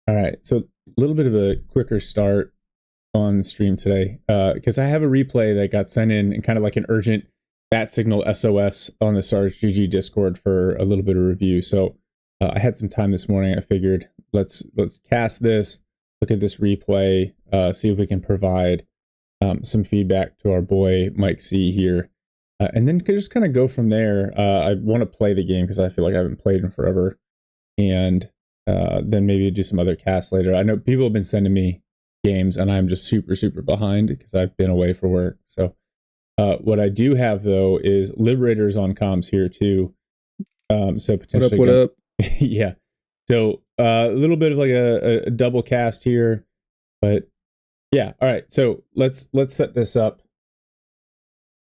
All right, so a little bit of a quicker start on stream today because I have a replay that got sent in and kind of like an urgent bat signal SOS on the SarsGG Discord for a little bit of review. So I had some time this morning. I figured let's cast this, look at this replay, see if we can provide some feedback to our boy Mike C here, and then just kind of go from there. I want to play the game because I feel like I haven't played in forever, and then maybe do some other casts later. I know people have been sending me games and I'm just super behind because I've been away for work. So what I do have though is Liberators on comms here too. So potentially what up? yeah. So a little bit of like a double cast here, but yeah. All right. So let's set this up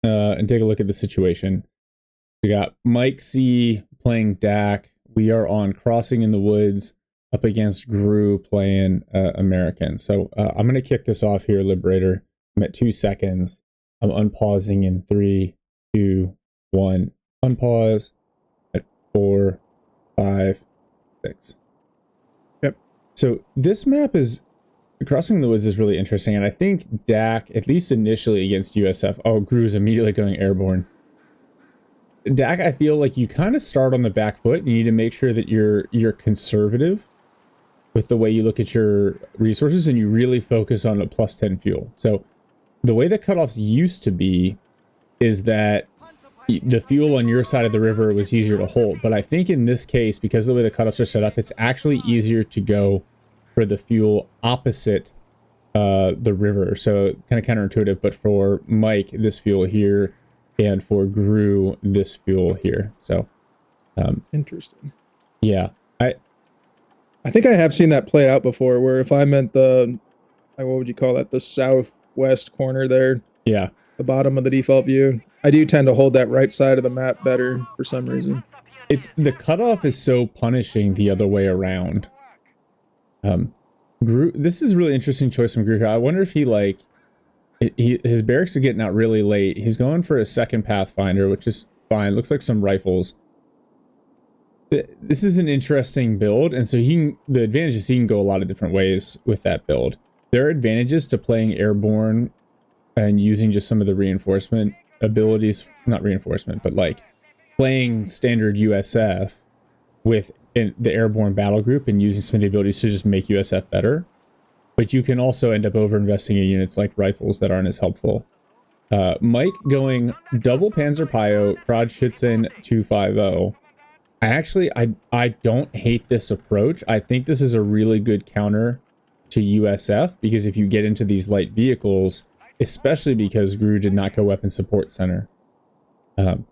and take a look at the situation. We got Mike C playing DAK. We are on Crossing in the Woods up against Groooooo playing American. So I'm going to kick this off here, Liberator. I'm at 2 seconds. I'm unpausing in 3, 2, 1. Unpause at 4, 5, 6. Yep. So this map is Crossing the Woods is really interesting, and I think DAK, at least initially against USF. Oh, Groooooo's immediately going airborne. DAK, I feel like you kind of start on the back foot. You need to make sure that you're conservative with the way you look at your resources, and you really focus on a plus 10 fuel. So the way the cutoffs used to be is that the fuel on your side of the river was easier to hold. But I think in this case, because of the way the cutoffs are set up, it's actually easier to go for the fuel opposite the river. So it's kind of counterintuitive, but for Mike, this fuel here, and for Groooooo, this fuel here. So Interesting. Yeah. I think I have seen that play out before, where if I'm at the, what would you call that, the southwest corner there, yeah, the bottom of the default view, I do tend to hold that right side of the map better for some reason. It's the cutoff is so punishing the other way around. This is a really interesting choice from Groooooo. I wonder if he like his barracks are getting out really late. He's going for a second Pathfinder, which is fine. Looks like some rifles. This is an interesting build, and so the advantage is he can go a lot of different ways with that build. There are advantages to playing airborne and using just some of the reinforcement abilities, not reinforcement, but like playing standard USF with the airborne battle group and using some of the abilities to just make USF better. But you can also end up over-investing in units like rifles that aren't as helpful. Mike going double Panzer Pio, Krodschützen 250. I don't hate this approach. I think this is a really good counter to USF, because if you get into these light vehicles, especially because Groooooo did not go weapon support center. And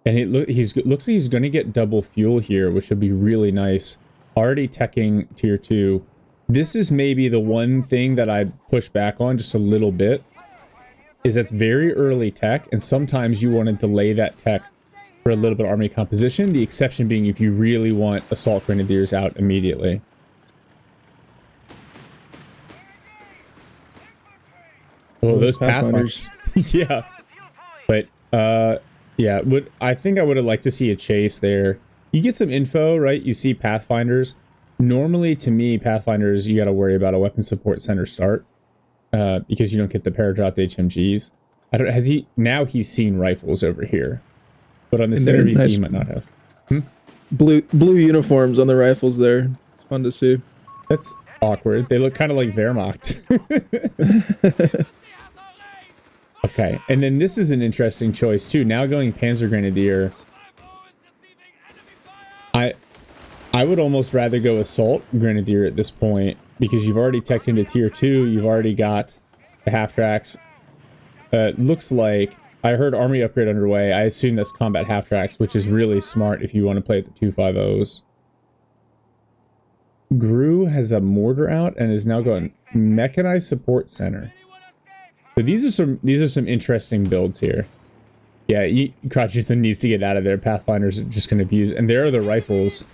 it looks like he's going to get double fuel here, which would be really nice. Already teching tier 2. This is maybe the one thing that I'd push back on just a little bit, is that's very early tech, and sometimes you want to delay that tech for a little bit of army composition, the exception being if you really want assault grenadiers out immediately. Well, those Pathfinders. Yeah. But, yeah, I think I would have liked to see a chase there. You get some info, right? You see Pathfinders. Normally, to me, Pathfinders, you got to worry about a weapon support center start, because you don't get the paradropped HMGs. Now he's seen rifles over here. But on the center VP, nice. He might not have. Blue uniforms on the rifles there. It's fun to see. That's awkward. They look kind of like Wehrmacht. Okay, and then this is an interesting choice too. Now going Panzer Grenadier. I would almost rather go Assault Grenadier at this point, because you've already teched into tier 2. You've already got the half tracks. Looks like I heard army upgrade underway. I assume that's combat half tracks, which is really smart if you want to play at the 250s. Groooooo has a mortar out and is now going mechanized support center. So these are some interesting builds here. Yeah, Krodschützen needs to get out of there. Pathfinders are just going to abuse, and there are the rifles.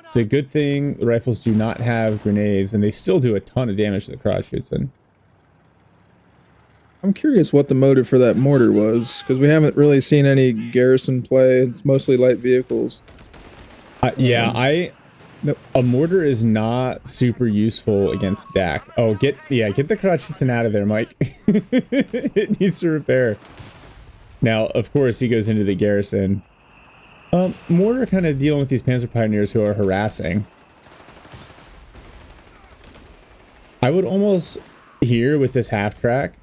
It's a good thing the rifles do not have grenades, and they still do a ton of damage to the Krodschützen. I'm curious what the motive for that mortar was, because we haven't really seen any garrison play. It's mostly light vehicles. Yeah, Nope. A mortar is not super useful against DAK. Oh, get the CoH3 out of there, Mike. It needs to repair. Now, of course, he goes into the garrison. Mortar kind of dealing with these Panzer Pioneers who are harassing. I would almost here with this half track.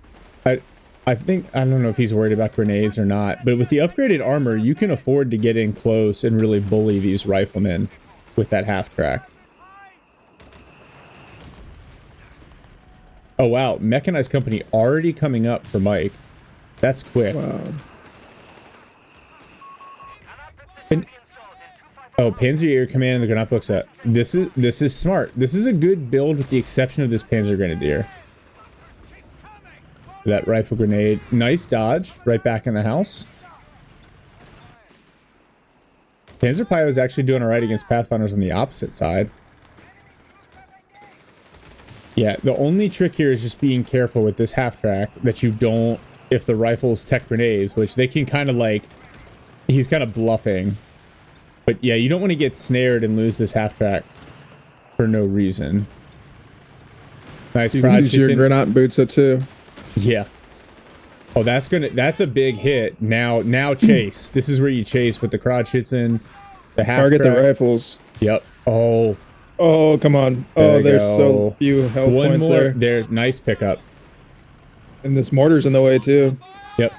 I think, I don't know if he's worried about grenades or not, but with the upgraded armor, you can afford to get in close and really bully these riflemen with that half track. Oh wow, mechanized company already coming up for Mike. That's quick. Wow. And, oh, Panzer Command in the Grenadier book set. This is smart. This is a good build with the exception of this Panzer Grenadier. That rifle grenade. Nice dodge. Right back in the house. Panzer Pio is actually doing alright against Pathfinders on the opposite side. Yeah, the only trick here is just being careful with this half track that you don't, if the rifles tech grenades, which they can kind of like, he's kind of bluffing. But yeah, you don't want to get snared and lose this half track for no reason. Nice crotch. Use your grenade boots at too. Yeah. Oh, that's a big hit. Now chase. This is where you chase with the Crotchitson, the half Target track. the rifles. Yep. Oh. Oh, come on. Oh, there's so few health points there. There's nice pickup. And this mortar's in the way too. Yep.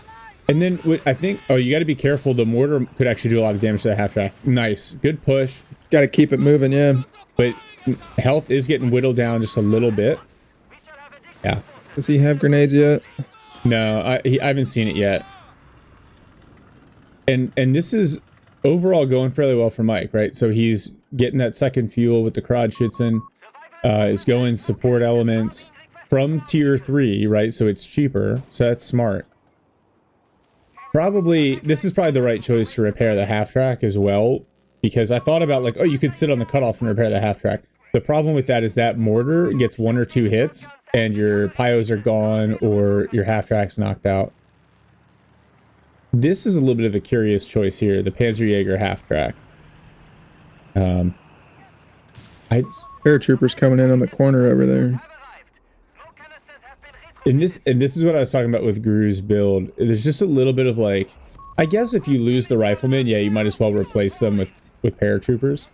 And then I think, oh, you got to be careful. The mortar could actually do a lot of damage to the half track. Nice. Good push. Got to keep it moving, yeah. But health is getting whittled down just a little bit. Yeah. Does he have grenades yet? No, I haven't seen it yet. And this is overall going fairly well for Mike, right? So he's getting that second fuel with the Crotchitson. Is going support elements from tier 3, right? So it's cheaper. So that's smart. This is probably the right choice to repair the half track as well. Because I thought about like, oh, you could sit on the cutoff and repair the half track. The problem with that is that mortar gets 1 or 2 hits and your Pios are gone or your half track's knocked out. This is a little bit of a curious choice here, the Panzerjäger half track. Paratroopers coming in on the corner over there. And this is what I was talking about with Groooooo's build. There's just a little bit of like, I guess if you lose the riflemen, yeah, you might as well replace them with paratroopers.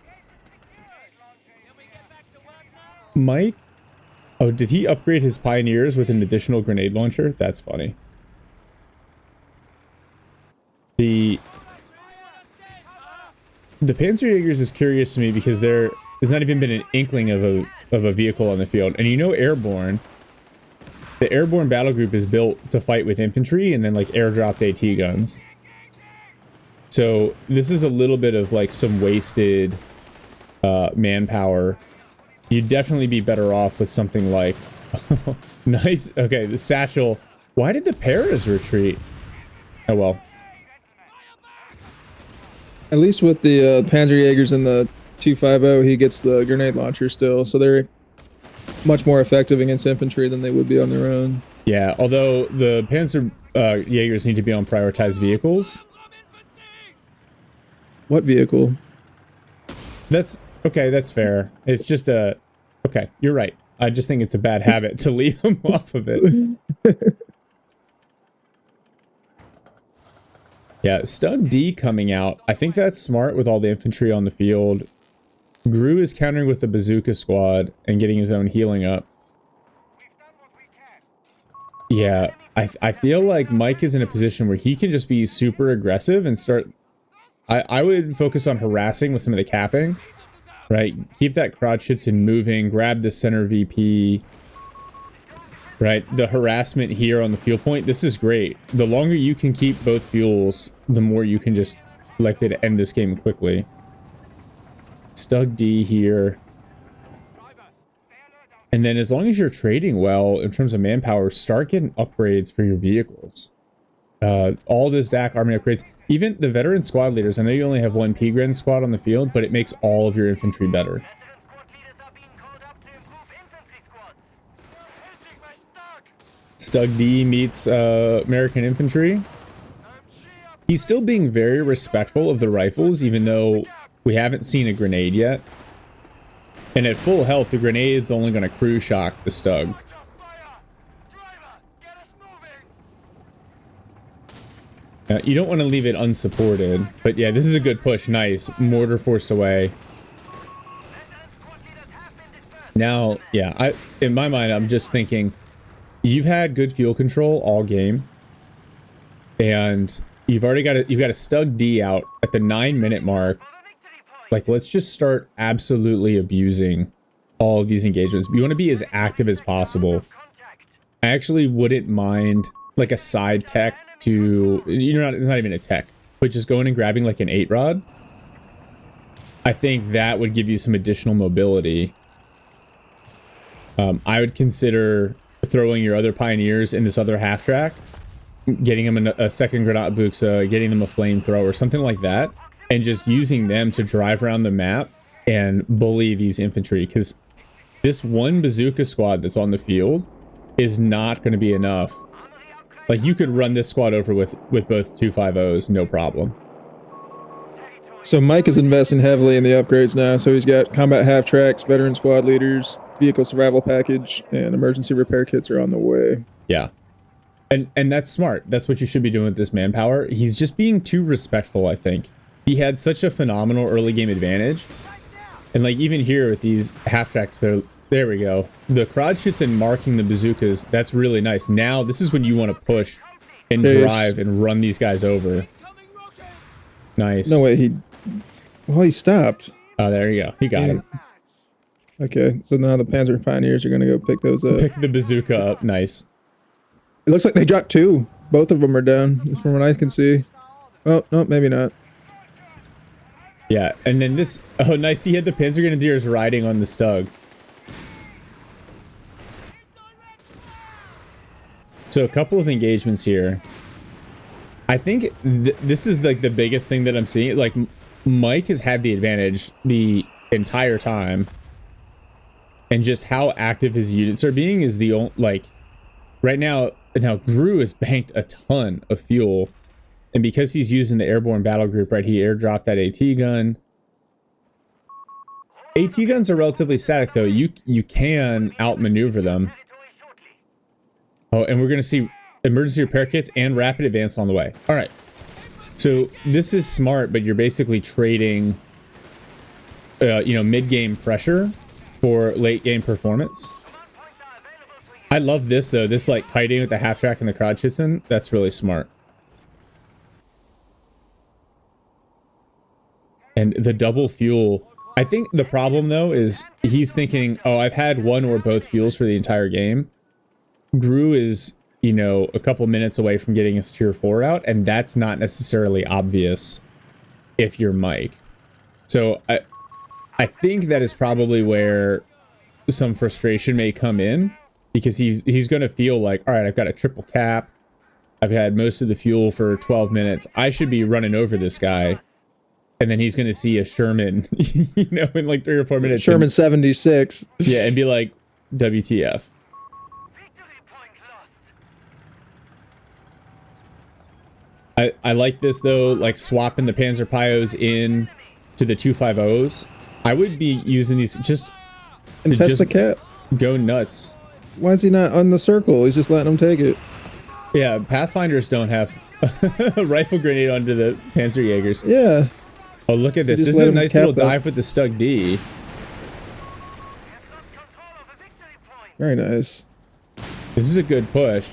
Mike? Oh, did he upgrade his Pioneers with an additional grenade launcher? That's funny. The Panzerjägers is curious to me because there's not even been an inkling of a vehicle on the field. And you know airborne, the airborne battle group is built to fight with infantry and then like airdropped AT guns. So this is a little bit of like some wasted manpower. You'd definitely be better off with something like nice. Okay, the satchel. Why did the Paras retreat? Oh well. At least with the Panzerjägers and the 250, he gets the grenade launcher still, so they're much more effective against infantry than they would be on their own. Yeah, although the Panzer Jaegers need to be on prioritized vehicles. What vehicle? That's okay, that's fair. It's just a... Okay, you're right. I just think it's a bad habit to leave them off of it. Yeah, Stug D coming out. I think that's smart with all the infantry on the field. Groooooo is countering with the bazooka squad and getting his own healing up. Yeah, I feel like Mike is in a position where he can just be super aggressive and start... I would focus on harassing with some of the capping, right? Keep that Crotchitson moving, grab the center VP, right? The harassment here on the fuel point, this is great. The longer you can keep both fuels, the more you can just likely to end this game quickly. Stug D here. And then as long as you're trading well in terms of manpower, start getting upgrades for your vehicles. All this DAK army upgrades. Even the veteran squad leaders, I know you only have 1 Pgren squad on the field, but it makes all of your infantry better. Stug D meets American infantry. He's still being very respectful of the rifles, even though we haven't seen a grenade yet. And at full health, the grenade's only going to crew shock the Stug. You don't want to leave it unsupported, but yeah, this is a good push. Nice. Mortar forced away. Now, yeah, in my mind, I'm just thinking, you've had good fuel control all game, and you've already got you've got a Stug D out at the 9-minute mark. Like, let's just start absolutely abusing all of these engagements. You want to be as active as possible. I actually wouldn't mind like a side tech to, you're not even a tech, but just going and grabbing like an 8-rod. I think that would give you some additional mobility. I would consider throwing your other pioneers in this other half track, getting them a second granat buxa, getting them a flamethrower, something like that, and just using them to drive around the map and bully these infantry, because this one bazooka squad that's on the field is not going to be enough. Like, you could run this squad over with both 250s, no problem. So Mike is investing heavily in the upgrades now. So he's got combat half tracks, veteran squad leaders, vehicle survival package, and emergency repair kits are on the way. Yeah. And that's smart. That's what you should be doing with this manpower. He's just being too respectful, I think. He had such a phenomenal early game advantage. And like, even here with these half tracks, there we go. The crowd shoots and marking the bazookas, that's really nice. Now, this is when you want to push and drive and run these guys over. Nice. No way, he stopped. Oh, there you go. He got him. Okay, so now the Panzer Pioneers are going to go pick those up. Pick the bazooka up. Nice. It looks like they dropped 2. Both of them are down, from what I can see. Oh, no, maybe not. Yeah, and then this... Oh, nice. He had the Panzer Grenadiers riding on the Stug. So a couple of engagements here. I think this is like the biggest thing that I'm seeing. Like, Mike has had the advantage the entire time. And just how active his units are being is the only... Like, right now Groooooo has banked a ton of fuel. And because he's using the airborne battle group, right, he airdropped that AT gun. AT guns are relatively static, though. You can outmaneuver them. Oh, and we're going to see emergency repair kits and rapid advance on the way. All right. So this is smart, but you're basically trading, mid-game pressure for late-game performance. I love this, though. This, like, kiting with the half-track and the crowd schützen, that's really smart. And the double fuel... I think the problem, though, is he's thinking, oh, I've had one or both fuels for the entire game. Groooooo is, a couple minutes away from getting his tier 4 out, and that's not necessarily obvious if you're Mike. So I think that is probably where some frustration may come in, because he's going to feel like, all right, I've got a triple cap. I've had most of the fuel for 12 minutes. I should be running over this guy. And then he's going to see a Sherman, in like 3 or 4 minutes. Sherman 76. Yeah, and be like, WTF. I like this, though, like swapping the Panzer Pios in to the 250s. I would be using these just... And test the cap. Go nuts. Why is he not on the circle? He's just letting him take it. Yeah, Pathfinders don't have a rifle grenade onto the Panzerjägers. Yeah. Oh, look at this. This is a nice little dive with the Stug D. Very nice. This is a good push.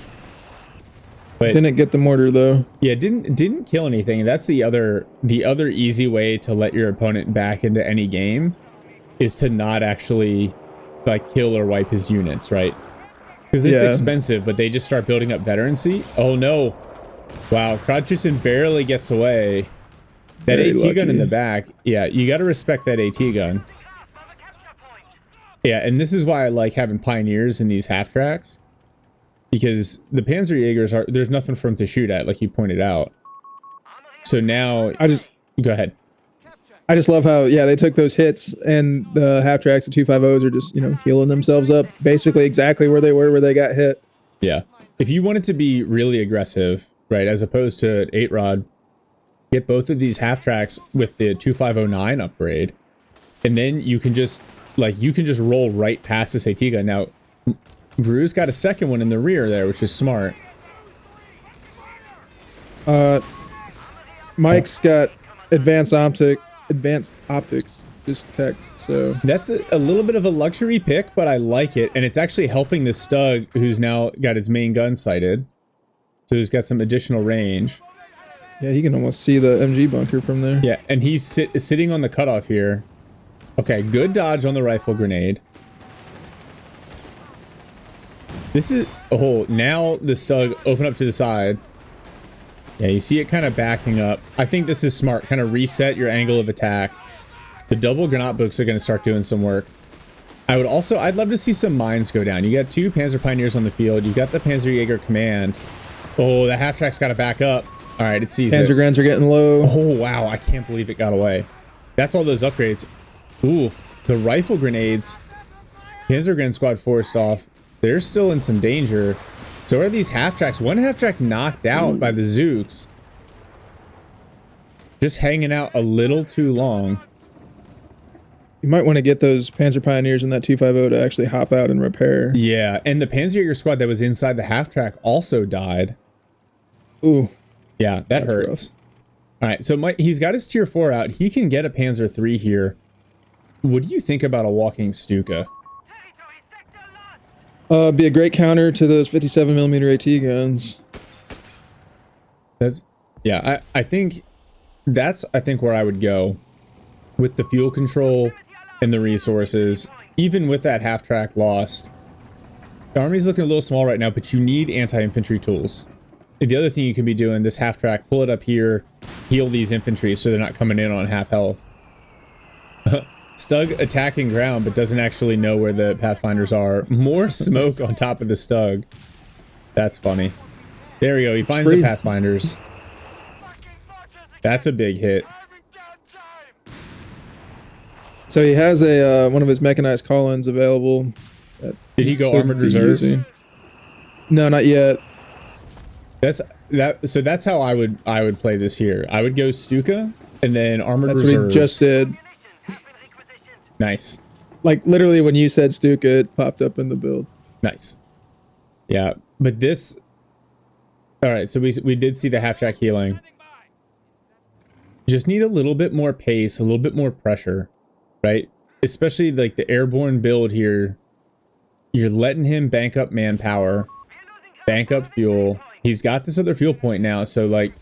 But didn't get the mortar, though. Yeah, didn't kill anything. That's the other easy way to let your opponent back into any game is to not actually like kill or wipe his units, right? Because it's expensive, but they just start building up veterancy. Oh no. Wow, Krajcicin barely gets away. That AT gun in the back, yeah, you got to respect that AT gun. Yeah, and this is why I like having pioneers in these half tracks, because the Panzerjägers there's nothing for them to shoot at, like you pointed out. So now, go ahead. I just love how they took those hits, and the half tracks, the 250s are just healing themselves up, basically exactly where they were where they got hit. Yeah, if you wanted to be really aggressive, right, as opposed to 8-rod. Get both of these half tracks with the 2509 upgrade, and then you can just like you can just roll right past this AT gun. Now, Groooooo's got a second one in the rear there, which is smart. Mike's got advanced optics just tech, so that's a little bit of a luxury pick, but I like it, and it's actually helping the Stug, who's now got his main gun sighted, so he's got some additional range. Yeah, he can almost see the MG bunker from there. Yeah, and he's sitting on the cutoff here. Okay, good dodge on the rifle grenade. This is... Oh, now the Stug open up to the side. Yeah, you see it kind of backing up. I think this is smart. Kind of reset your angle of attack. The double granat books are going to start doing some work. I'd love to see some mines go down. You got 2 Panzer Pioneers on the field. You got the Panzerjäger command. Oh, the half-track's got to back up. All right, it sees it. Panzer Grens are getting low. Oh, wow. I can't believe it got away. That's all those upgrades. Oof. The rifle grenades. Panzergren squad forced off. They're still in some danger. So are these half-tracks. One half-track knocked out by the Zooks. Just hanging out a little too long. You might want to get those Panzer Pioneers in that 250 to actually hop out and repair. Yeah, and the Panzerjäger squad that was inside the half-track also died. Ooh. Yeah, that hurts. All right, so he's got his tier 4 out. He can get a Panzer 3 here. What do you think about a walking Stuka? Be a great counter to those 57mm AT guns. I think that's where I would go with the fuel control and the resources. Even with that half-track lost, the army's looking a little small right now, but you need anti-infantry tools. And the other thing you can be doing, this half-track, pull it up here, heal these infantry so they're not coming in on half health. Stug attacking ground, but doesn't actually know where the Pathfinders are. More smoke on top of the Stug. That's funny. There we go. He finds the Pathfinders. That's a big hit. So he has a one of his mechanized call-ins available. Did he go armored reserves? No, not yet. So that's how I would play this here. I would go Stuka and then armored reserves. That's what he just did. Nice. Like literally when you said Stuka, it popped up in the build. Nice. Yeah, but this... Alright, so we did see the half-track healing. Just need a little bit more pace, a little bit more pressure, right? Especially like the airborne build here. You're letting him bank up manpower, bank up fuel. He's got this other fuel point now, so like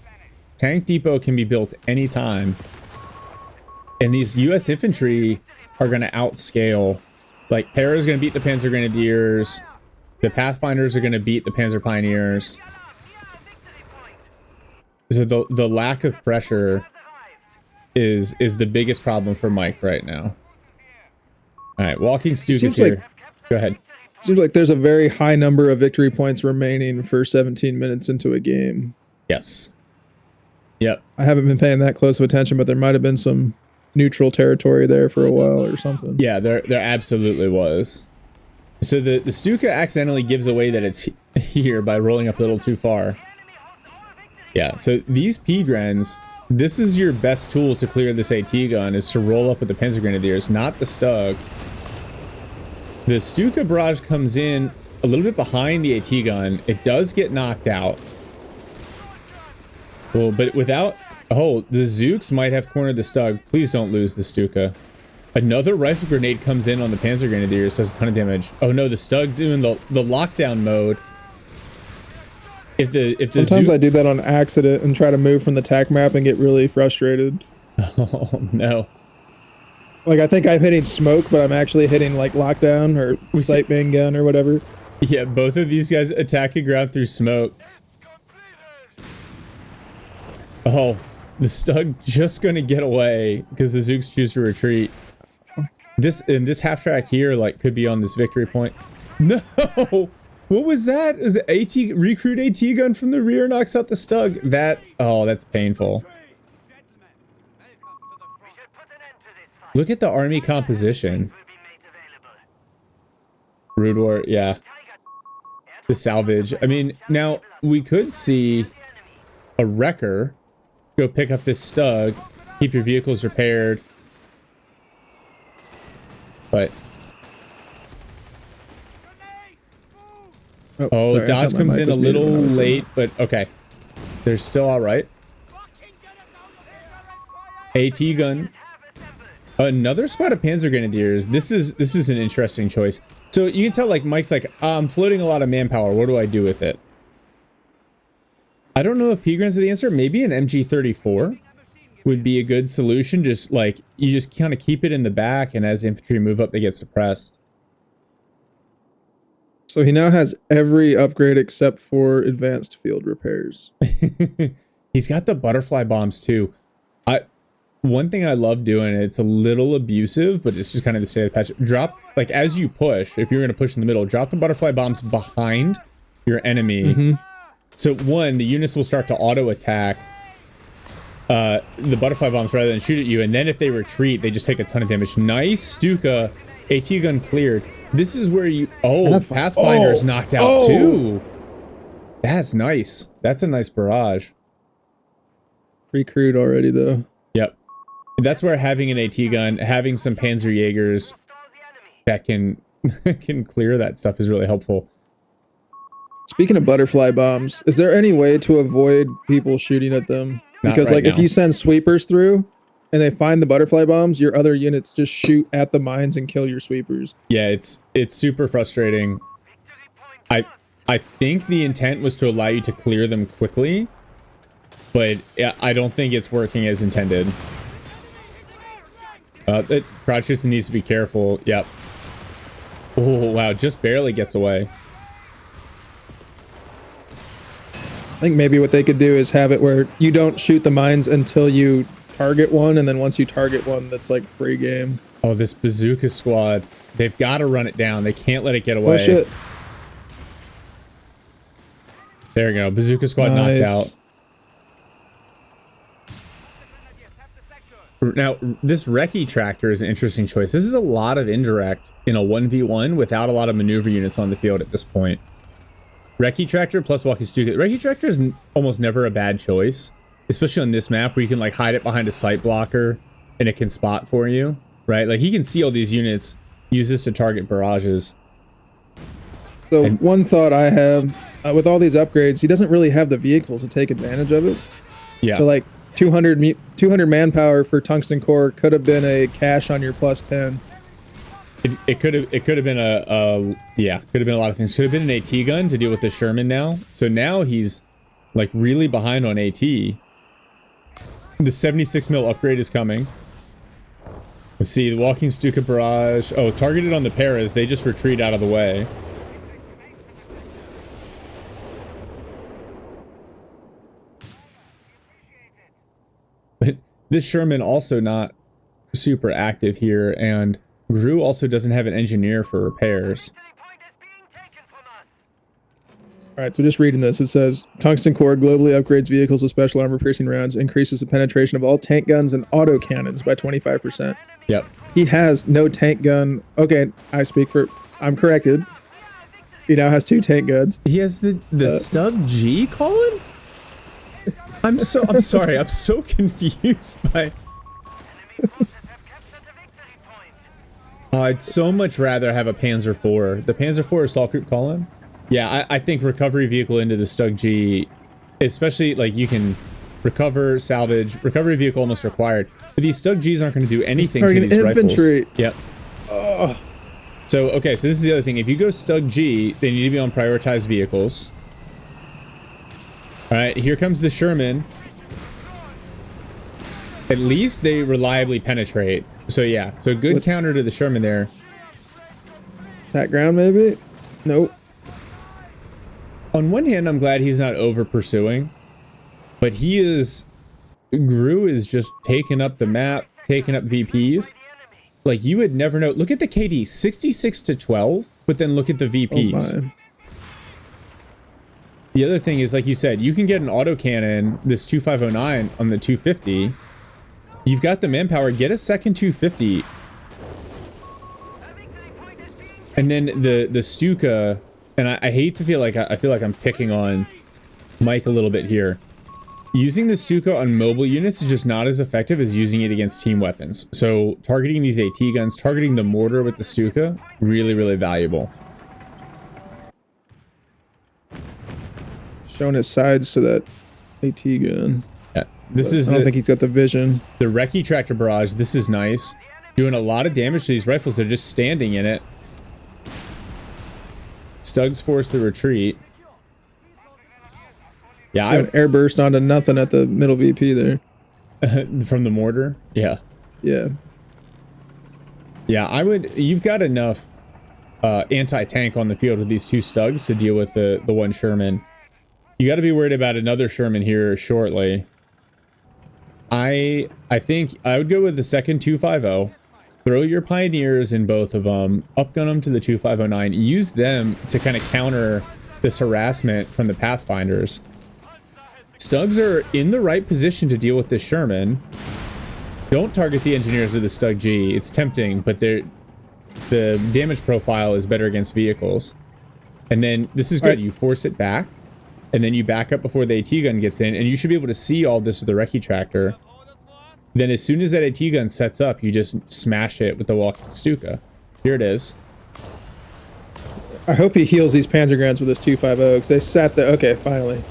tank depot can be built anytime. And these US infantry are going to outscale. Like Para's going to beat the Panzer Grenadiers. The Pathfinders are going to beat the Panzer Pioneers. So the lack of pressure is the biggest problem for Mike right now. All right, walking Stuka is here. Go ahead. Seems like there's a very high number of victory points remaining for 17 minutes into a game. Yes. Yep. I haven't been paying that close of attention, but there might have been some neutral territory there for a while or something. Yeah, there absolutely was. So the Stuka accidentally gives away that it's here by rolling up a little too far. Yeah, so these P-Grens, this is your best tool to clear this AT gun, is to roll up with the Panzer Grenadiers, not the Stug. The Stuka barrage comes in a little bit behind the AT gun. It does get knocked out. Well, but without... Oh, the Zooks might have cornered the Stug. Please don't lose the Stuka. Another rifle grenade comes in on the Panzer Grenadiers, does a ton of damage. Oh no, the Stug doing the lockdown mode. Sometimes I do that on accident and try to move from the TAC map and get really frustrated. Oh no. Like I think I'm hitting smoke, but I'm actually hitting like lockdown or sight bang gun or whatever. Yeah, both of these guys attacking ground through smoke. Oh, the Stug just gonna get away because the Zooks choose to retreat. This half track here like could be on this victory point. No, what was that? Is it AT recruit AT gun from the rear knocks out the Stug? That's painful. Look at the army composition. Rude War, yeah. The salvage. I mean, now we could see a wrecker go pick up this Stug, keep your vehicles repaired. But Oh, sorry, I dodge thought my comes mic in a was muted little when I was talking. late, but okay. They're still all right. AT gun. Another squad of Panzer Grenadiers. This is an interesting choice. So you can tell, like, Mike's like, I'm floating a lot of manpower. What do I do with it? I don't know if P-Grens are the answer. Maybe an MG34 would be a good solution. Just like, you just kind of keep it in the back, and as infantry move up, they get suppressed. So he now has every upgrade except for advanced field repairs. He's got the butterfly bombs too. One thing I love doing, it's a little abusive, but it's just kind of the state of the patch. Drop, like, as you push, if you're going to push in the middle, drop the butterfly bombs behind your enemy. So one, the units will start to auto attack the butterfly bombs rather than shoot at you, and then if they retreat, they just take a ton of damage. Nice Stuka. AT gun cleared. This is where you... Oh, Pathfinder's knocked out too. That's nice. That's a nice barrage. Recruit already, though. Yep. That's where having an AT gun, having some Panzerjägers that can clear that stuff is really helpful. Speaking of butterfly bombs, is there any way to avoid people shooting at them? Because right like now. if you send sweepers through and they find the butterfly bombs, your other units just shoot at the mines and kill your sweepers. Yeah, it's super frustrating. I think the intent was to allow you to clear them quickly, but I don't think it's working as intended. That crouch just needs to be careful. Yep. Oh wow, just barely gets away. I think maybe what they could do is have it where you don't shoot the mines until you target one, and then once you target one, that's like free game. Oh, this bazooka squad. They've got to run it down. They can't let it get away. Oh shit. There you go. Bazooka squad knocked out. Now, this Recce tractor is an interesting choice. This is a lot of indirect in a 1v1 without a lot of maneuver units on the field at this point. Recce tractor plus walkie Stuka. Recce tractor is almost never a bad choice, especially on this map where you can like hide it behind a sight blocker and it can spot for you, right? Like he can see all these units, use this to target barrages. So one thought I have with all these upgrades, he doesn't really have the vehicles to take advantage of it. Yeah. So like 200 manpower for tungsten core could have been a cash on your plus 10. It could have been could have been a lot of things. Could have been an AT gun to deal with the Sherman now. So now he's like really behind on AT. The 76 mil upgrade is coming. Let's see the walking Stuka barrage. Oh, targeted on the Paras. They just retreat out of the way. But this Sherman also not super active here, and Groooooo also doesn't have an engineer for repairs. Alright, so just reading this, it says, Tungsten Core globally upgrades vehicles with special armor piercing rounds, increases the penetration of all tank guns and auto cannons by 25%. Yep. He has no tank gun. Okay, I'm corrected. He now has 2 tank guns. He has the Stug G, Colin? I'm sorry, I'm so confused by... I'd so much rather have a Panzer IV. The Panzer IV assault group, Colin? Yeah, I think recovery vehicle into the Stug G, especially like you can recover, salvage, recovery vehicle almost required. But these Stug Gs aren't going to do anything to these infantry. Rifles. Yep. Oh. So, okay, so this is the other thing. If you go Stug G, they need to be on prioritized vehicles. All right, here comes the Sherman. At least they reliably penetrate. So yeah, so good counter to the Sherman there. Attack ground maybe? Nope. On one hand, I'm glad he's not over pursuing, but Groooooo is just taking up the map, taking up VPs. Like you would never know. Look at the KD, 66 to 12, but then look at the VPs. Oh my. The other thing is, like you said, you can get an autocannon, this 2509 on the 250. You've got the manpower, get a second 250. And then the Stuka, and I hate to feel like I feel like I'm picking on Mike a little bit here. Using the Stuka on mobile units is just not as effective as using it against team weapons. So targeting these AT guns, targeting the mortar with the Stuka, really, really valuable. showing his sides to that AT gun. Yeah, this But is. I don't think he's got the vision. The Recce Tractor barrage. This is nice. Doing a lot of damage to these rifles. They're just standing in it. Stugs force the retreat. Yeah, an air burst onto nothing at the middle VP there. From the mortar. Yeah. Yeah. Yeah, I would. You've got enough anti-tank on the field with these two Stugs to deal with the one Sherman. You got to be worried about another Sherman here shortly. I think I would go with the second 250. Throw your Pioneers in both of them. Upgun them to the 2509. Use them to kind of counter this harassment from the Pathfinders. Stugs are in the right position to deal with this Sherman. Don't target the Engineers with the Stug G. It's tempting, but the damage profile is better against vehicles. And then this is good. Right. You force it back, and then you back up before the AT gun gets in, and you should be able to see all this with the Recce Tractor. Then as soon as that AT gun sets up, you just smash it with the walking Stuka. Here it is. I hope he heals these Panzer Grants with his 250 because they sat there. Okay, finally.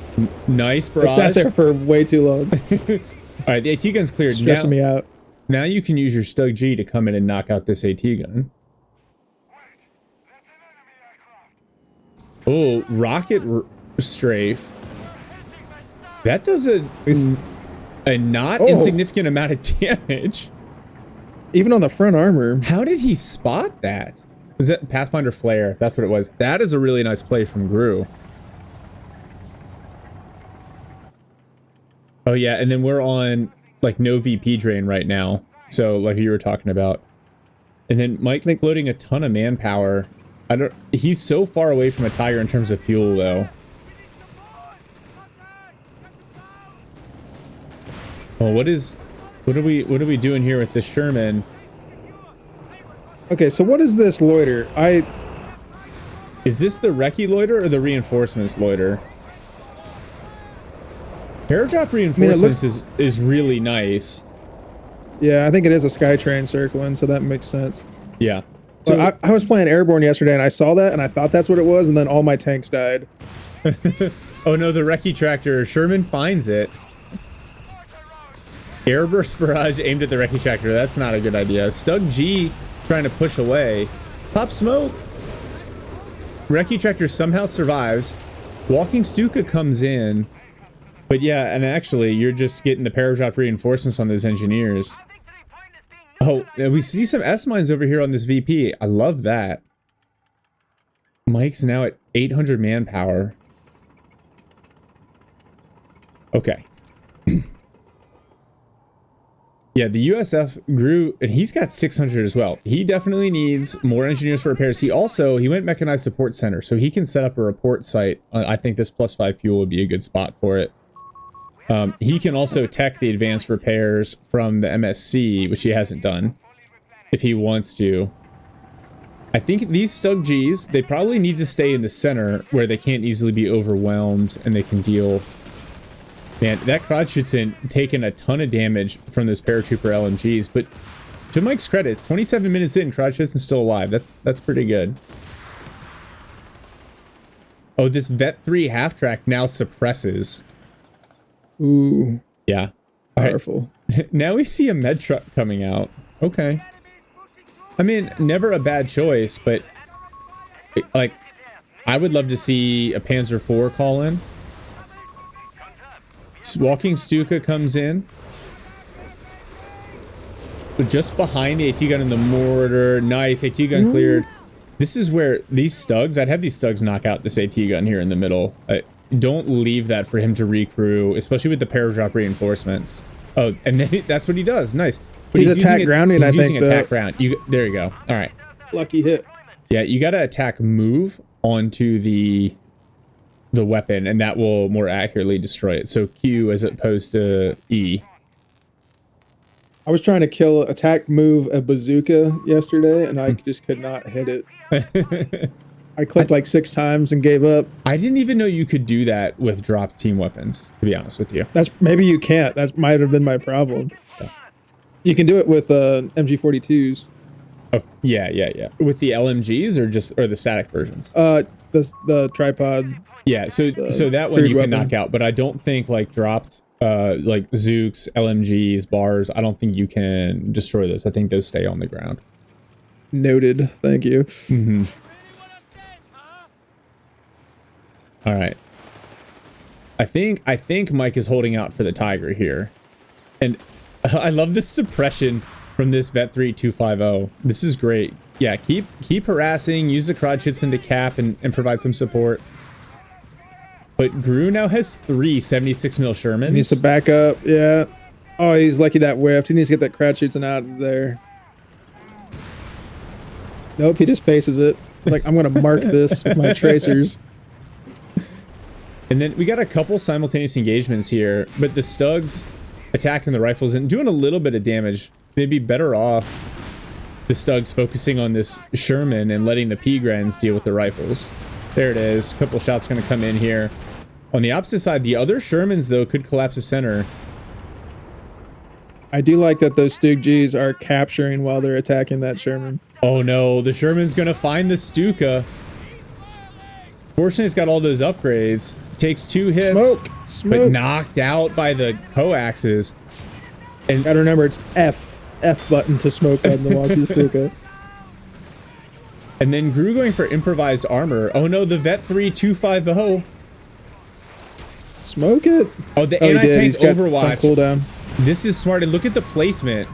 Nice barrage. They sat there for way too long. All right, the AT gun's cleared. Stressing me out. Now you can use your Stug G to come in and knock out this AT gun. Oh, rocket strafe. That does a not insignificant amount of damage. Even on the front armor. How did he spot that? Was that Pathfinder Flare? That's what it was. That is a really nice play from Groooooo. Oh yeah, and then we're on like no VP drain right now. So like you were talking about. And then Mike floating a ton of manpower. He's so far away from a Tiger in terms of fuel though. Well, what are we doing here with this Sherman? Okay, so what is this loiter? Is this the Recce loiter or the reinforcements loiter? Airdrop reinforcements is really nice. Yeah, I think it is a Skytrain circling, so that makes sense. Yeah. So I was playing Airborne yesterday and I saw that and I thought that's what it was, and then all my tanks died. Oh no, the Recce Tractor. Sherman finds it. Airburst barrage aimed at the Recce Tractor. That's not a good idea. Stug G trying to push away. Pop smoke. Recce Tractor somehow survives. Walking Stuka comes in. But yeah, and actually, you're just getting the paradrop reinforcements on those Engineers. Oh, we see some S-mines over here on this VP. I love that. Mike's now at 800 manpower. Okay. Yeah, the USF grew, and he's got 600 as well. He definitely needs more Engineers for repairs. He went Mechanized Support Center, so he can set up a report site. I think this +5 fuel would be a good spot for it. He can also tech the advanced repairs from the MSC, which he hasn't done, if he wants to. I think these Stug Gs, they probably need to stay in the center where they can't easily be overwhelmed and they can deal. Man, that Crotchutson taking a ton of damage from those paratrooper LMGs, but to Mike's credit, 27 minutes in, Crotchutson's still alive. That's pretty good. Oh, this Vet 3 half-track now suppresses. Ooh. Yeah. Powerful. Right. Now we see a med truck coming out. Okay. I mean, never a bad choice, but like, I would love to see a Panzer IV call in. Walking Stuka comes in. But just behind the AT gun and the mortar. Nice. AT gun cleared. This is where these Stugs, I'd have these Stugs knock out this AT gun here in the middle. Don't leave that for him to recrew, especially with the paradrop reinforcements. Oh, and then that's what he does. Nice. But he's attack grounding, I think. He's using attack ground. There you go. All right. Lucky hit. Yeah, you got to attack move onto the weapon, and that will more accurately destroy it. So Q as opposed to E. I was trying to kill attack move a bazooka yesterday, and I just could not hit it. I clicked like 6 times and gave up. I didn't even know you could do that with drop team weapons, to be honest with you. Maybe you can't. That might have been my problem. Yeah. You can do it with MG42s. Oh, yeah. With the LMGs or the static versions? The tripod. Yeah, so that one you can knock out, but I don't think like dropped like Zooks, LMGs, bars, I don't think you can destroy those. I think those stay on the ground. Noted. Thank you. Mm-hmm. All right. I think Mike is holding out for the Tiger here. And I love this suppression from this Vet 3250. This is great. Yeah, keep harassing, use the Crotchets into cap and provide some support. But Groooooo now has 3 76mm Shermans. He needs to back up. Yeah. Oh, he's lucky that whiffed. He needs to get that Crotchets out of there. Nope, he just faces it. Like, I'm going to mark this with my tracers. And then we got a couple simultaneous engagements here, but the Stugs attacking the rifles and doing a little bit of damage. They'd be better off the Stugs focusing on this Sherman and letting the P-Grens deal with the rifles. There it is. A couple shots going to come in here. On the opposite side, the other Shermans, though, could collapse the center. I do like that those Stug Gs are capturing while they're attacking that Sherman. Oh, no. The Sherman's going to find the Stuka. Fortunately, it's got all those upgrades. Takes 2 hits. Smoke. But knocked out by the coaxes. And gotta remember, it's F button to smoke button to walk the Stuka. And then Groooooo going for improvised armor. Oh no, the Vet 3250. Smoke it. Oh, the anti-tank Overwatch. Cooldown. This is smart. And look at the placement.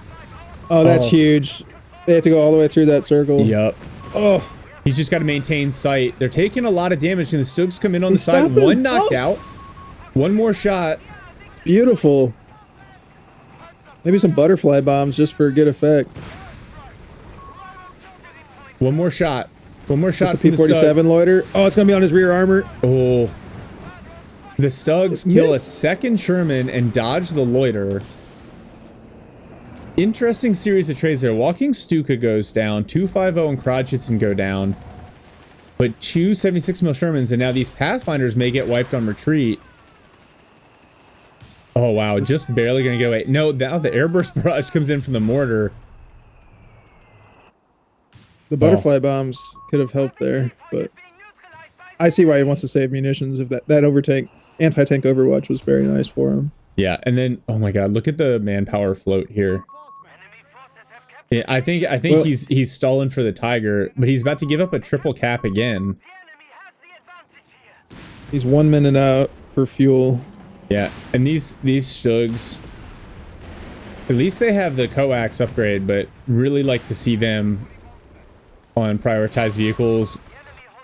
Oh, that's huge. They have to go all the way through that circle. Yep. Oh. He's just got to maintain sight. They're taking a lot of damage, and the Stugs come in on the side. One knocked out. One more shot. Beautiful. Maybe some butterfly bombs just for good effect. One more shot. One more shot from the P47 loiter. Oh, it's going to be on his rear armor. Oh. The Stugs kill a second Sherman and dodge the loiter. Interesting series of trades there. Walking Stuka goes down. 250 and Crotchets go down. But 2 76mm Shermans, and now these Pathfinders may get wiped on retreat. Oh, wow. Just barely going to get away. No, now the airburst barrage comes in from the mortar. The butterfly bombs could have helped there, but I see why he wants to save munitions. If that anti-tank Overwatch was very nice for him. Yeah, and then, oh my god, look at the manpower float here. Yeah, I think well, he's stalling for the Tiger, but he's about to give up a triple cap again. He's 1 minute out for fuel. Yeah, and these Stugs, at least they have the coax upgrade, but really like to see them on prioritized vehicles.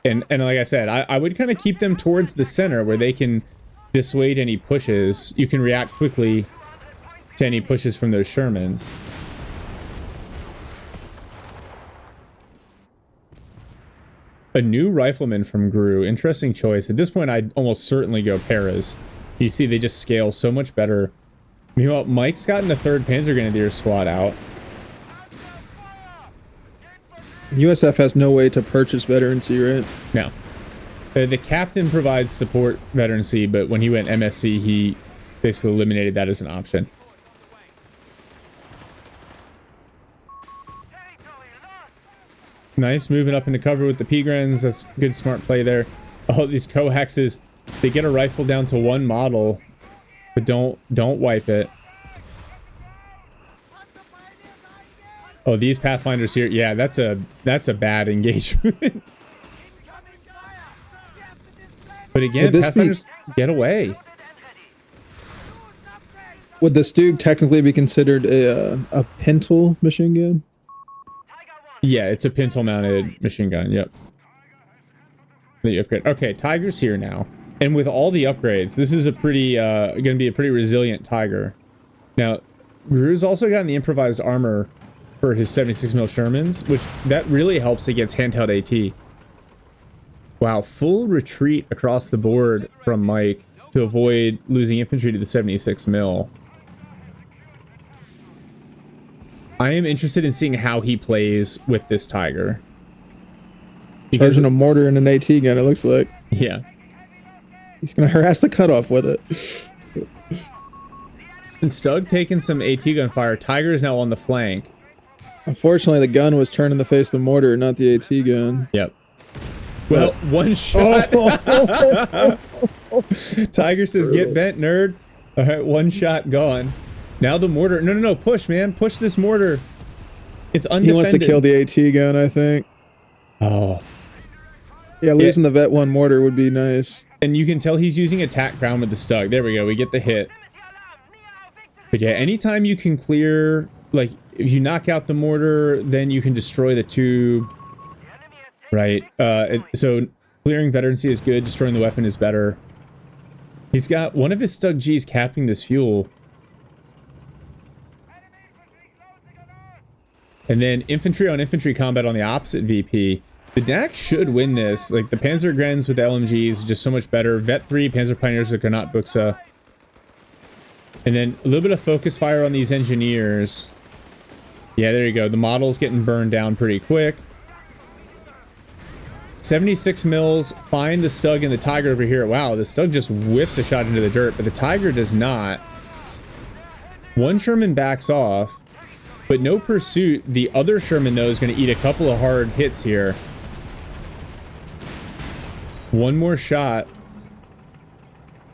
And like I said, I would kind of keep them towards the center where they can dissuade any pushes. You can react quickly to any pushes from those Shermans. A new rifleman from Groooooo. Interesting choice. At this point, I'd almost certainly go Paras. You see, they just scale so much better. Meanwhile, Mike's gotten the 3rd Panzer Grenadier squad out. USF has no way to purchase veterancy, right? No. The captain provides support veterancy, but when he went MSC, he basically eliminated that as an option. Nice, moving up into cover with the P-Grens. That's good, smart play there. Oh, these coaxes, they get a rifle down to 1 model, but don't wipe it. Oh, these Pathfinders here. Yeah, that's a bad engagement. But again, Pathfinders get away. Would the Stug technically be considered a pintle machine gun? Yeah, it's a pintle mounted machine gun. Yep. The upgrade. Okay, Tiger's here now. And with all the upgrades, this is a pretty going to be a pretty resilient Tiger. Now, Groooooo's also gotten the improvised armor for his 76mm Shermans, which that really helps against handheld AT. Wow, full retreat across the board from Mike to avoid losing infantry to the 76mm. I am interested in seeing how he plays with this Tiger. Charging a mortar and an AT gun, it looks like. Yeah. He's going to harass the cutoff with it. And Stug taking some AT gun fire. Tiger is now on the flank. Unfortunately, the gun was turned in the face of the mortar, not the AT gun. Yep. Well, one shot. Oh. Tiger says, "Get bent, nerd." All right, one shot gone. Now the mortar. No, push, man. Push this mortar. It's undefended. He wants to kill the AT gun, I think. Oh. Yeah, losing the Vet 1 mortar would be nice. And you can tell he's using attack ground with the Stug. There we go. We get the hit. But yeah, anytime you can clear, like, if you knock out the mortar, then you can destroy the tube. Right. So clearing veterancy is good. Destroying the weapon is better. He's got one of his Stug G's capping this fuel. And then infantry on infantry combat on the opposite VP. The DAK should win this. Like, the Panzer Grens with the LMGs, just so much better. Vet 3, Panzer Pioneers with Granatbuchse. And then a little bit of focus fire on these engineers. Yeah, there you go. The model's getting burned down pretty quick. 76 mils. Find the Stug and the Tiger over here. Wow, the Stug just whiffs a shot into the dirt, but the Tiger does not. One Sherman backs off, but no pursuit. The other Sherman, though, is going to eat a couple of hard hits here. One more shot,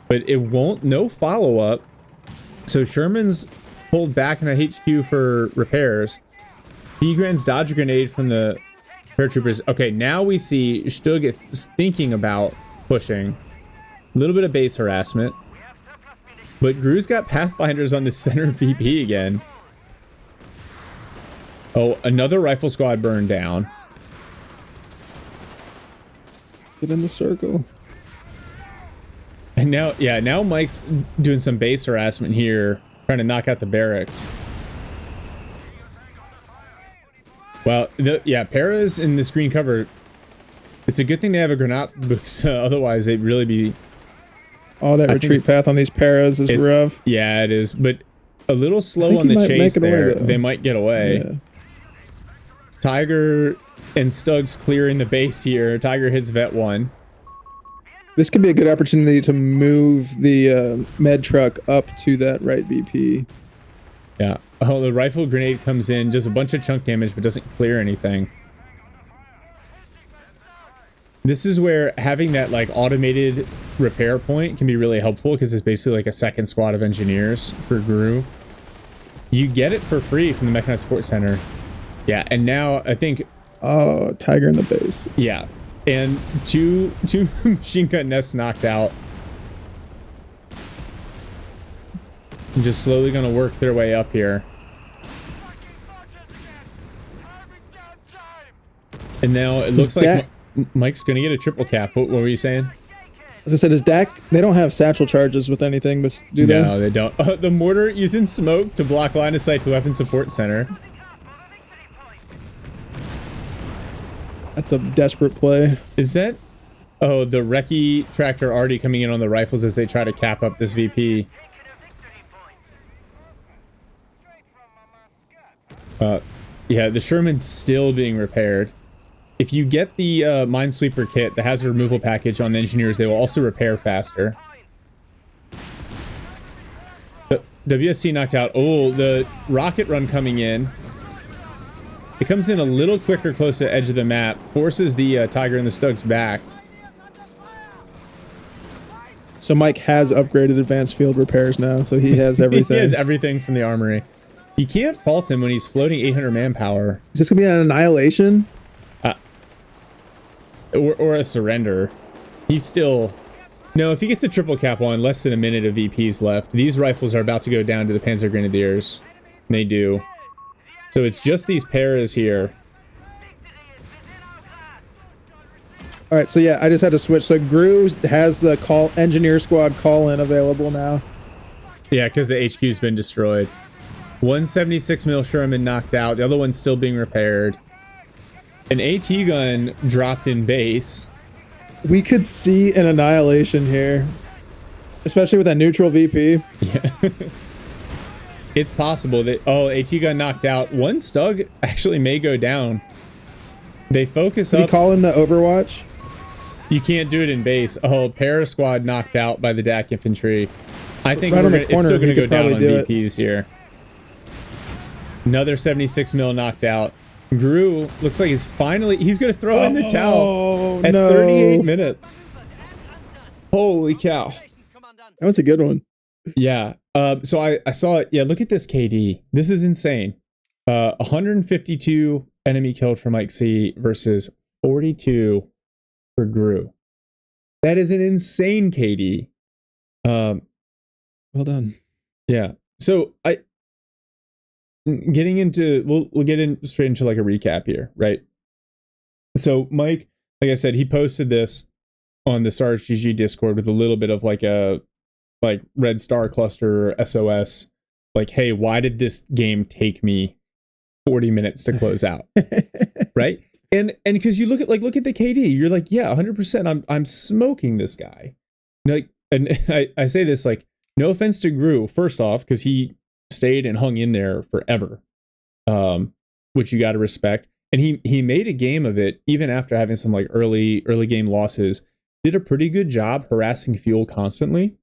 but it won't. No follow-up. So Sherman's pulled back in a HQ for repairs. Gren's dodge a grenade from the paratroopers. Okay, now we see Stug is thinking about pushing. A little bit of base harassment. But Groooooo's got Pathfinders on the center VP again. Oh, another rifle squad burned down. Get in the circle. And now, yeah, now Mike's doing some base harassment here, trying to knock out the barracks. Well, yeah, Paras in this green cover. It's a good thing they have a Granatbuchse, otherwise they'd really be... Oh, that retreat path on these Paras is rough. Yeah, it is, but a little slow on the chase there. They might get away. Yeah. Tiger and Stug's clearing the base here. Tiger hits Vet 1. This could be a good opportunity to move the med truck up to that right VP. Yeah. Oh, the rifle grenade comes in, does a bunch of chunk damage, but doesn't clear anything. This is where having that, like, automated repair point can be really helpful, because it's basically like a second squad of engineers for Groooooo. You get it for free from the Mechanized Support Center. Yeah, and now I think... Oh, Tiger in the base. Yeah. And two machine gun nests knocked out. And just slowly going to work their way up here. And now it looks like Mike's going to get a triple cap. What were you saying? As I said, is DAK... They don't have satchel charges with anything, but do they? No, they don't. The mortar using smoke to block line of sight to Weapon Support Center. That's a desperate play. Is that... Oh, the Recce tractor already coming in on the rifles as they try to cap up this VP. Yeah, the Sherman's still being repaired. If you get the Minesweeper kit, the hazard removal package on the engineers, they will also repair faster. The WSC knocked out. Oh, the rocket run coming in. It comes in a little quicker close to the edge of the map. Forces the Tiger and the Stugs back. So Mike has upgraded advanced field repairs now, so he has everything. He has everything from the armory. You can't fault him when he's floating 800 manpower. Is this going to be an annihilation? Or a surrender. He's still... No, if he gets a triple cap on, less than a minute of VPs left. These rifles are about to go down to the Panzer Grenadiers. And they do. So it's just these Paras here. All right, so yeah, I just had to switch. So Groooooo has the engineer squad call-in available now. Yeah, because the HQ's been destroyed. 176 mil Sherman knocked out. The other one's still being repaired. An AT gun dropped in base. We could see an annihilation here, especially with that neutral VP. Yeah. It's possible that... Oh, AT gun knocked out. One Stug actually may go down. They focus up... Did he call in the Overwatch? You can't do it in base. Oh, Para Squad knocked out by the DAK infantry. I think right it's still going to go down on VPs here. Another 76 mil knocked out. Groooooo looks like he's going to throw in the towel at no. 38 minutes. Holy cow. That was a good one. Yeah. So I saw it. Yeah, look at this KD. This is insane. 152 enemy killed for Mike C versus 42 for Groooooo. That is an insane KD. Well done. Yeah. So getting into we'll get in straight into like a recap here, right? So Mike, like I said, he posted this on the Stars GG Discord with a little bit of like a red star cluster SOS, like, hey, why did this game take me 40 minutes to close out? Right? And because you look at the KD, you're like, yeah, 100%. I'm smoking this guy. Like, and I say this like, no offense to Groooooo, first off, because he stayed and hung in there forever, which you got to respect. And he made a game of it even after having some like early game losses. Did a pretty good job harassing Fuel constantly.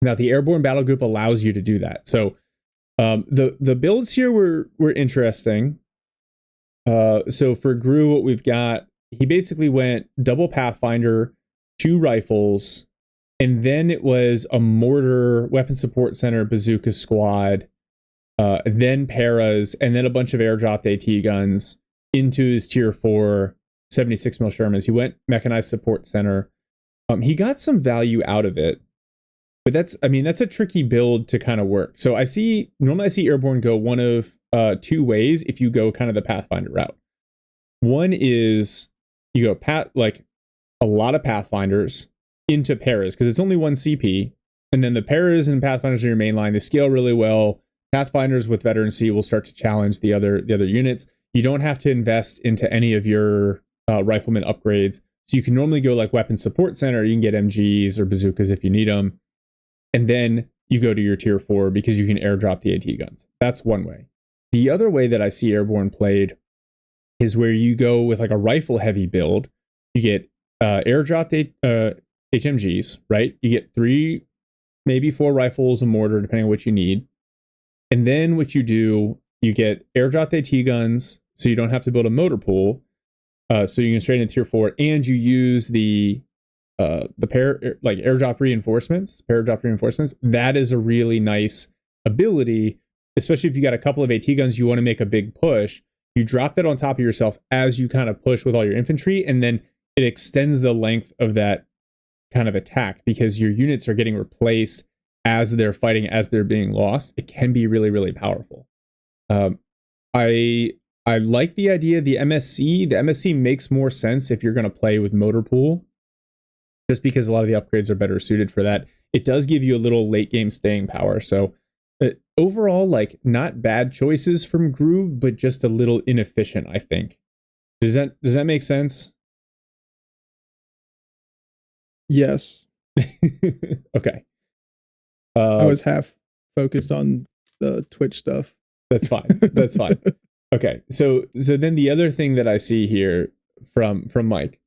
Now the airborne battle group allows you to do that. So the builds here were interesting. So for Groooooo, what we've got, he basically went double Pathfinder, 2 rifles, and then it was a mortar, weapon support center, bazooka squad, then paras, and then a bunch of airdropped AT guns into his tier 4 76 mil Shermans. He went mechanized support center. He got some value out of it, but that's a tricky build to kind of work. So normally I see airborne go one of 2 ways if you go kind of the Pathfinder route. One is you go like a lot of Pathfinders into paras because it's only 1 CP, and then the paras and Pathfinders are your main line. They scale really well. Pathfinders with veterancy will start to challenge the other units. You don't have to invest into any of your rifleman upgrades. So you can normally go like weapon support center. You can get MGs or bazookas if you need them. And then you go to your tier 4 because you can airdrop the AT guns. That's one way. The other way that I see airborne played is where you go with like a rifle heavy build. You get airdropped HMGs, right? You get 3, maybe 4 rifles, a mortar, depending on what you need. And then what you do, you get airdropped AT guns, so you don't have to build a motor pool. So you can straight into tier 4, and you use the airdrop reinforcements. That is a really nice ability, especially if you got a couple of AT guns, you want to make a big push. You drop that on top of yourself as you kind of push with all your infantry, and then it extends the length of that kind of attack because your units are getting replaced as they're fighting, as they're being lost. It can be really, really powerful. I like the idea of the MSC. The MSC makes more sense if you're going to play with motor pool, just because a lot of the upgrades are better suited for that. It does give you a little late game staying power. So overall, like, not bad choices from Groooooo, but just a little inefficient, I think. Does that make sense? Yes. Okay. I was half focused on the Twitch stuff. That's fine. That's fine. Okay. So then the other thing that I see here from Mike,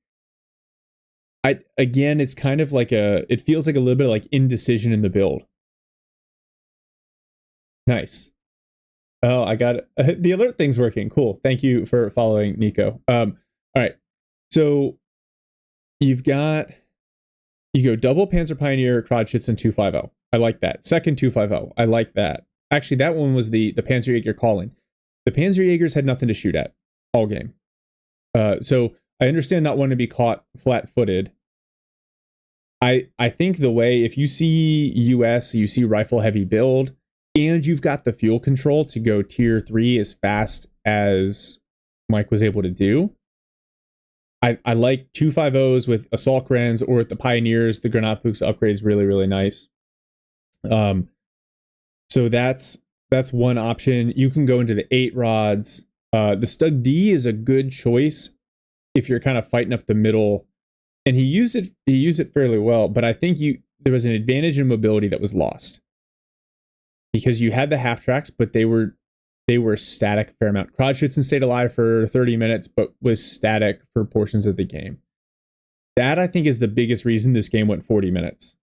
it's kind of like it feels like a little bit of like indecision in the build. Nice. Oh, I got it. The alert thing's working. Cool. Thank you for following, Nico. All right. So you go double Panzer Pioneer, Krodschützen 250. I like that. Second 250. I like that. Actually, that one was the Panzerjäger calling. The Panzerjägers had nothing to shoot at all game. So I understand not wanting to be caught flat-footed. I think the way, if you see US, you see rifle heavy build, and you've got the fuel control to go tier 3 as fast as Mike was able to do, I like 250s with assault grens, or with the Pioneers, the Granatpuks upgrade is really, really nice. So that's one option. You can go into the 8 rods. The Stug D is a good choice if you're kind of fighting up the middle, and he used it fairly well, but I think there was an advantage in mobility that was lost because you had the half tracks, but they were static a fair amount. Krodschützen stayed alive for 30 minutes, but was static for portions of the game. That, I think, is the biggest reason this game went 40 minutes.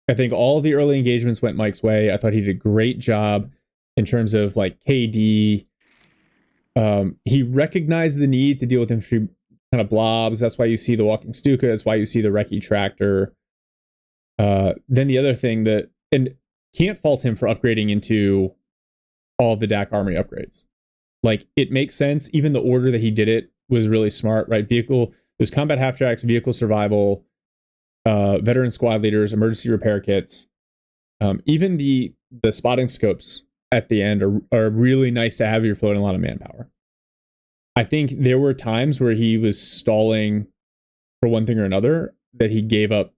I think all of the early engagements went Mike's way. I thought he did a great job in terms of like KD, He recognized the need to deal with infantry kind of blobs. That's why you see the walking Stuka. That's why you see the Recce tractor. Then the other thing that, and can't fault him for upgrading into all of the DAK armory upgrades. Like, it makes sense. Even the order that he did it was really smart, right? Vehicle, there's combat half tracks, vehicle survival, veteran squad leaders, emergency repair kits. Even the spotting scopes at the end are really nice to have if you're floating a lot of manpower. I think there were times where he was stalling for one thing or another, that he gave up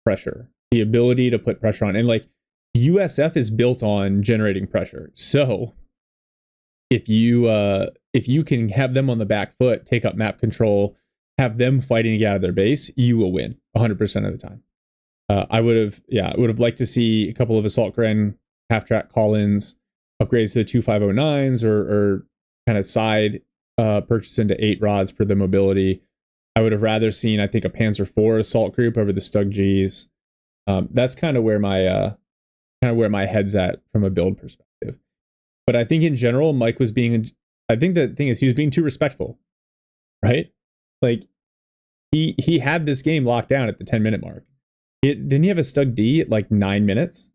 pressure, the ability to put pressure on. And like, USF is built on generating pressure. So if you can have them on the back foot, take up map control, have them fighting to get out of their base, you will win 100% of the time. I would have liked to see a couple of assault Gren half-track call-ins, upgrades to the 2509s, or kind of side purchase into 8 rods for the mobility. I would have rather seen, I think, a Panzer IV assault group over the Stug Gs. That's kind of where my head's at from a build perspective. But I think in general, Mike was being, I think the thing is, he was being too respectful, right? Like, he had this game locked down at the 10-minute mark. Didn't he have a Stug D at like 9 minutes?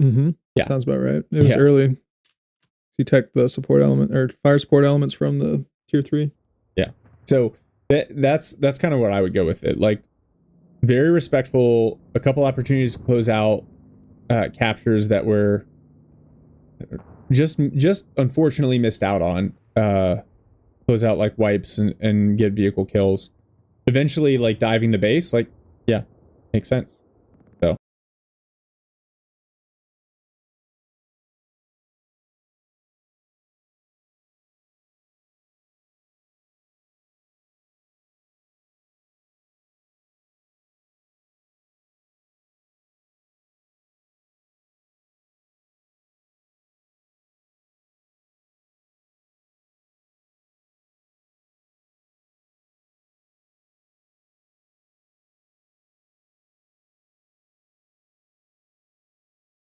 Mm-hmm. Yeah. Sounds about right. It was early. Detect the support element or fire support elements from the tier 3. Yeah. So that's kind of what I would go with it. Like, very respectful, a couple opportunities to close out captures that were just unfortunately missed out on. Close out like wipes and get vehicle kills. Eventually, like, diving the base, like, yeah, makes sense.